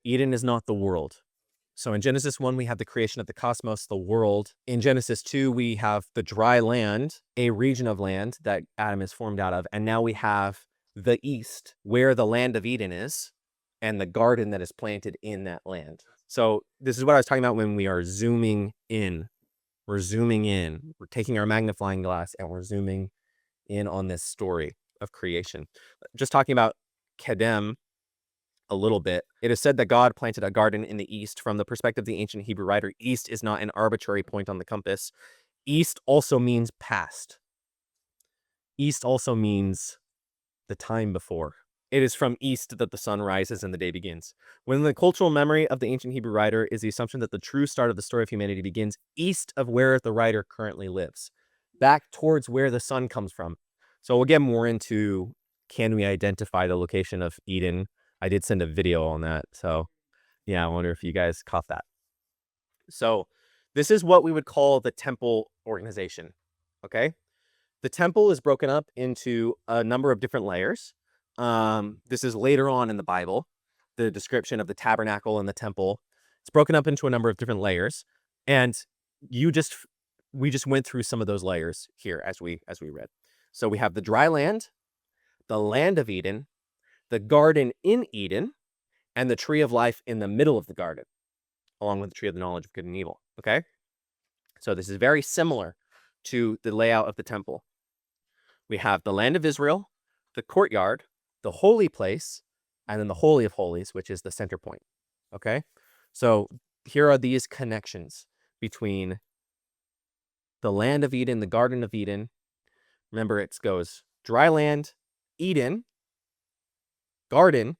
Eden is not the world. So in Genesis 1, we have the creation of the cosmos, the world. In Genesis 2, we have the dry land, a region of land that Adam is formed out of. And now we have the east, where the land of Eden is, and the garden that is planted in that land. So this is what I was talking about when we are zooming in. We're zooming in. We're taking our magnifying glass and we're zooming in on this story of creation. Just talking about Kedem a little bit. It is said that God planted a garden in the east. From the perspective of the ancient Hebrew writer, east is not an arbitrary point on the compass. East also means past. East also means the time before. It is from east that the sun rises and the day begins. When the cultural memory of the ancient Hebrew writer is the assumption that the true start of the story of humanity begins east of where the writer currently lives, back towards where the sun comes from. So we'll get more into, can we identify the location of Eden? I did send a video on that. So yeah, I wonder if you guys caught that. So this is what we would call the temple organization. Okay. The temple is broken up into a number of different layers. This is later on in the Bible, the description of the tabernacle and the temple. It's broken up into a number of different layers. And we just went through some of those layers here as we read. So we have the dry land, the land of Eden, the garden in Eden, and the tree of life in the middle of the garden, along with the tree of the knowledge of good and evil. Okay. So this is very similar to the layout of the temple. We have the land of Israel, the courtyard, the holy place, and then the Holy of Holies, which is the center point. Okay. So here are these connections between the land of Eden, the Garden of Eden. Remember, it goes dry land, Eden, garden,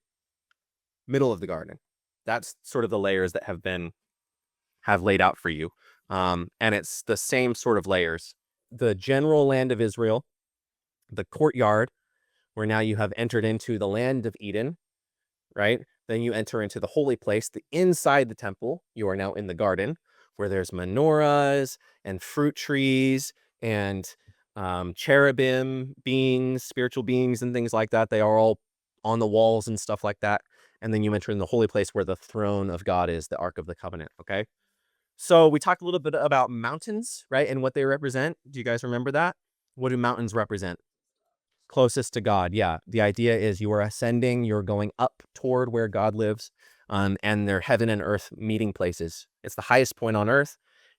middle of the garden. That's sort of the layers that have laid out for you. And it's the same sort of layers. The general land of Israel, the courtyard, where now you have entered into the land of Eden, right? Then you enter into the holy place, the inside the temple. You are now in the garden, where there's menorahs and fruit trees and cherubim beings, spiritual beings, and things like that. They are all on the walls and stuff like that. And then you enter in the holy place where the throne of God is, the Ark of the Covenant. Okay. So we talked a little bit about mountains, right? And what they represent. Do you guys remember that? What do mountains represent? Closest to God. Yeah. The idea is you are ascending, you're going up toward where God lives, and they're heaven and earth meeting places. It's the highest point on earth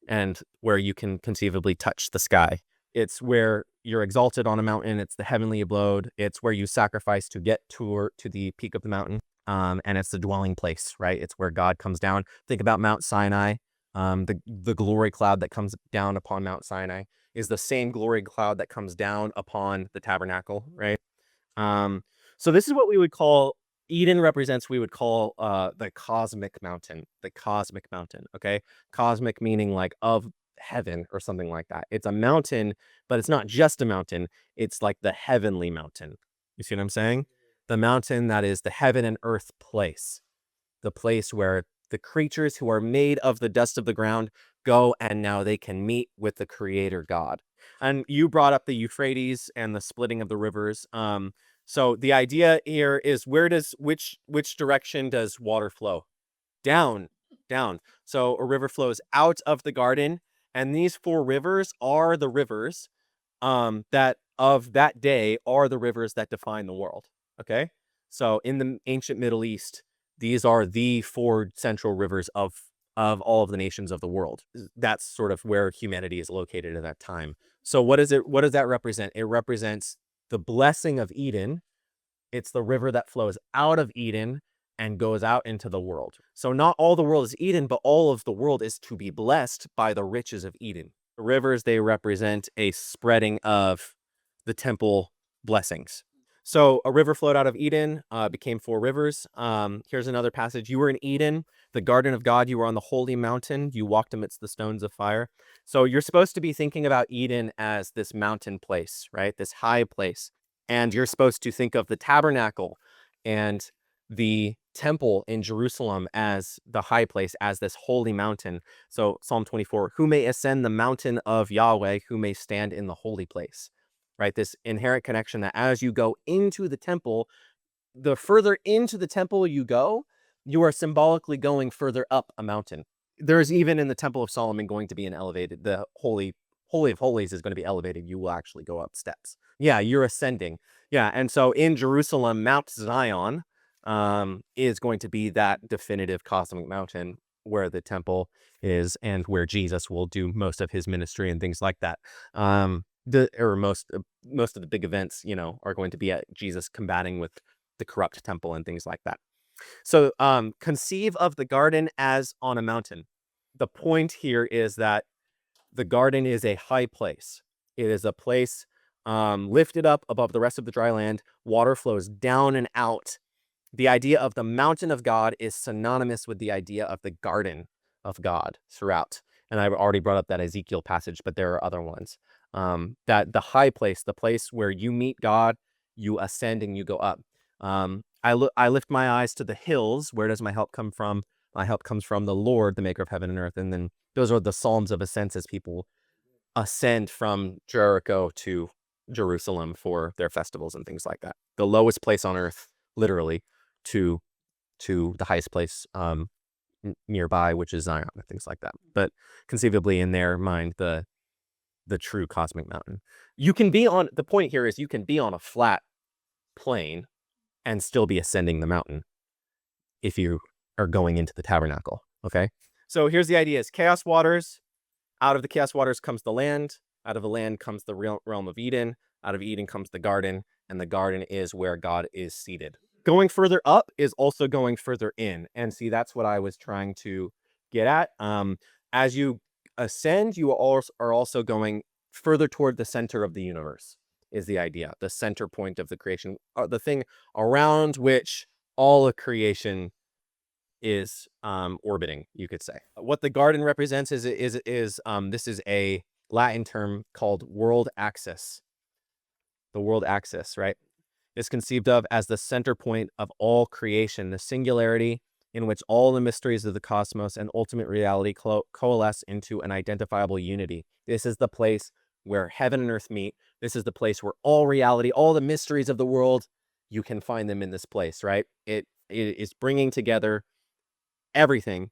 and where you can conceivably touch the sky. It's where you're exalted on a mountain. It's the heavenly abode. It's where you sacrifice to get to the peak of the mountain. And it's the dwelling place, right? It's where God comes down. Think about Mount Sinai. The glory cloud that comes down upon Mount Sinai is the same glory cloud that comes down upon the tabernacle, right? So this is what we would call, Eden represents, we would call the cosmic mountain, okay? Cosmic meaning like of heaven or something like that. It's a mountain, but it's not just a mountain. It's like the heavenly mountain. You see what I'm saying? The mountain that is the heaven and earth place, the place where the creatures who are made of the dust of the ground go, and now they can meet with the creator God. And you brought up the Euphrates and the splitting of the rivers. So the idea here is, which direction does water flow? Down. So a river flows out of the garden, and these four rivers are the rivers that of that day are the rivers that define the world. Okay. So in the ancient Middle East, these are the four central rivers of all of the nations of the world. That's sort of where humanity is located at that time. So what does that represent? It represents the blessing of Eden. It's the river that flows out of Eden and goes out into the world. So not all the world is Eden, but all of the world is to be blessed by the riches of Eden. The rivers, they represent a spreading of the temple blessings. So a river flowed out of Eden, became four rivers. Here's another passage. You were in Eden, the garden of God. You were on the holy mountain. You walked amidst the stones of fire. So you're supposed to be thinking about Eden as this mountain place, right? This high place. And you're supposed to think of the tabernacle and the temple in Jerusalem as the high place, as this holy mountain. So Psalm 24, who may ascend the mountain of Yahweh, who may stand in the holy place, right? This inherent connection that as you go into the temple, the further into the temple you go, you are symbolically going further up a mountain. There's even in the Temple of Solomon going to be an elevated, the Holy of Holies is going to be elevated. You will actually go up steps. Yeah, you're ascending. Yeah, and so in Jerusalem, Mount Zion is going to be that definitive cosmic mountain where the temple is and where Jesus will do most of his ministry and things like that. Most of the big events, you know, are going to be at Jesus combating with the corrupt temple and things like that. So conceive of the garden as on a mountain. The point here is that the garden is a high place. It is a place lifted up above the rest of the dry land. Water flows down and out. The idea of the mountain of God is synonymous with the idea of the garden of God throughout. And I've already brought up that Ezekiel passage, but there are other ones. That the high place, the place where you meet God, you ascend and you go up. I lift my eyes to the hills. Where does my help come from? My help comes from the Lord, the maker of heaven and earth. And then those are the Psalms of ascents as people ascend from Jericho to Jerusalem for their festivals and things like that. The lowest place on earth, literally, to the highest place nearby, which is Zion and things like that. But conceivably in their mind, the true cosmic mountain. You can be on, the point here is you can be on a flat plane and still be ascending the mountain if you are going into the tabernacle, okay? So here's the idea is chaos waters. Out of the chaos waters comes the land. Out of the land comes the realm of Eden. Out of Eden comes the garden, and the garden is where God is seated. Going further up is also going further in. And see, that's what I was trying to get at. As you ascend, you are also going further toward the center of the universe, is the idea. The center point of the creation, the thing around which all of creation is orbiting, you could say. What the garden represents is this is a Latin term called world axis. The world axis, right, is conceived of as the center point of all creation, the singularity in which all the mysteries of the cosmos and ultimate reality coalesce into an identifiable unity. This is the place where heaven and earth meet. This is the place where all reality, all the mysteries of the world, you can find them in this place, right? It is bringing together everything,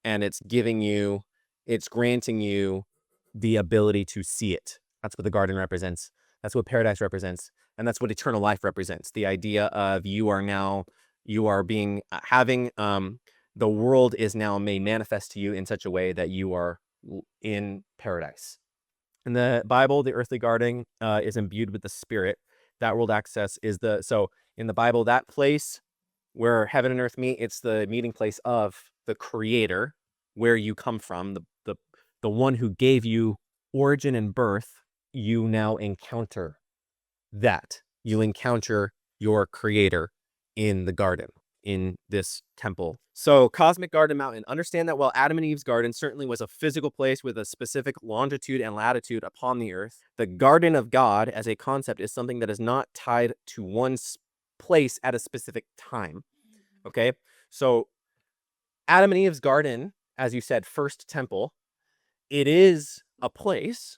and it's granting you the ability to see it. That's what the garden represents. That's what paradise represents. And that's what eternal life represents. The idea of the world is now made manifest to you in such a way that you are in paradise. In the Bible, the earthly garden is imbued with the Spirit. That world access is so in the Bible, that place where heaven and earth meet, it's the meeting place of the Creator, where you come from, the one who gave you origin and birth. You now encounter that. You encounter your Creator in the garden, in this temple. So cosmic garden mountain, understand that while Adam and Eve's garden certainly was a physical place with a specific longitude and latitude upon the earth, the garden of God as a concept is something that is not tied to one place at a specific time. Okay, so Adam and Eve's garden, as you said, first temple, it is a place,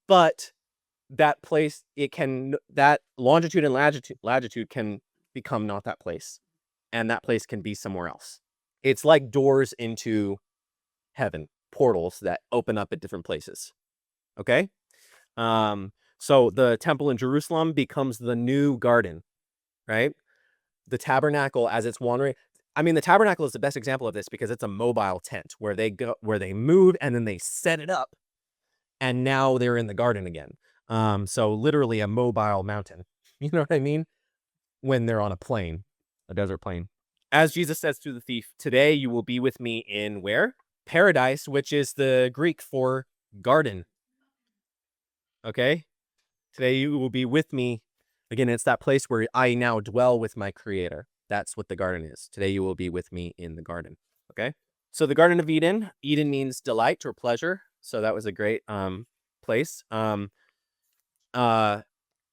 but that place, that longitude and latitude can become not that place, and that place can be somewhere else. It's like doors into heaven, portals that open up at different places. Okay, so the temple in Jerusalem becomes the new garden, right? The tabernacle, as it's wandering, I mean, the tabernacle is the best example of this because it's a mobile tent where they move and then they set it up, and now they're in the garden again. So literally a mobile mountain. You know what I mean? When they're on a plane, a desert plane. As Jesus says to the thief, today you will be with me in where? Paradise, which is the Greek for garden. Okay? Today you will be with me. Again, it's that place where I now dwell with my Creator. That's what the garden is. Today you will be with me in the garden. Okay? So the Garden of Eden. Eden means delight or pleasure. So that was a great place.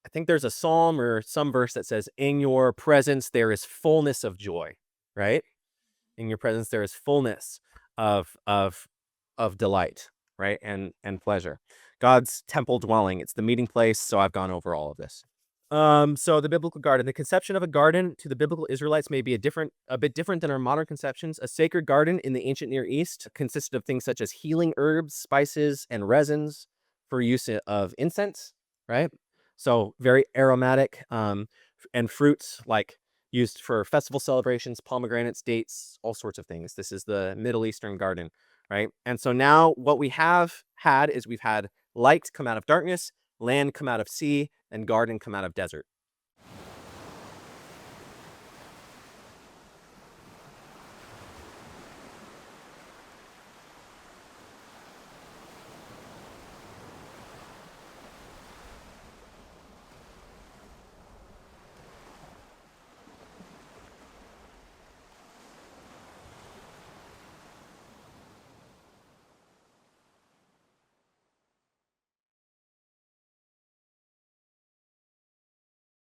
I think there's a psalm or some verse that says, in your presence there is fullness of joy, right? In your presence there is fullness of delight, right? And pleasure. God's temple dwelling. It's the meeting place. So I've gone over all of this. So the biblical garden, the conception of a garden to the biblical Israelites may be a bit different than our modern conceptions. A sacred garden in the ancient Near East consisted of things such as healing herbs, spices, and resins for use of incense, right? So very aromatic, and fruits like used for festival celebrations, pomegranates, dates, all sorts of things. This is the Middle Eastern garden, right? And so now what we have had is we've had light come out of darkness, land come out of sea, and garden come out of desert.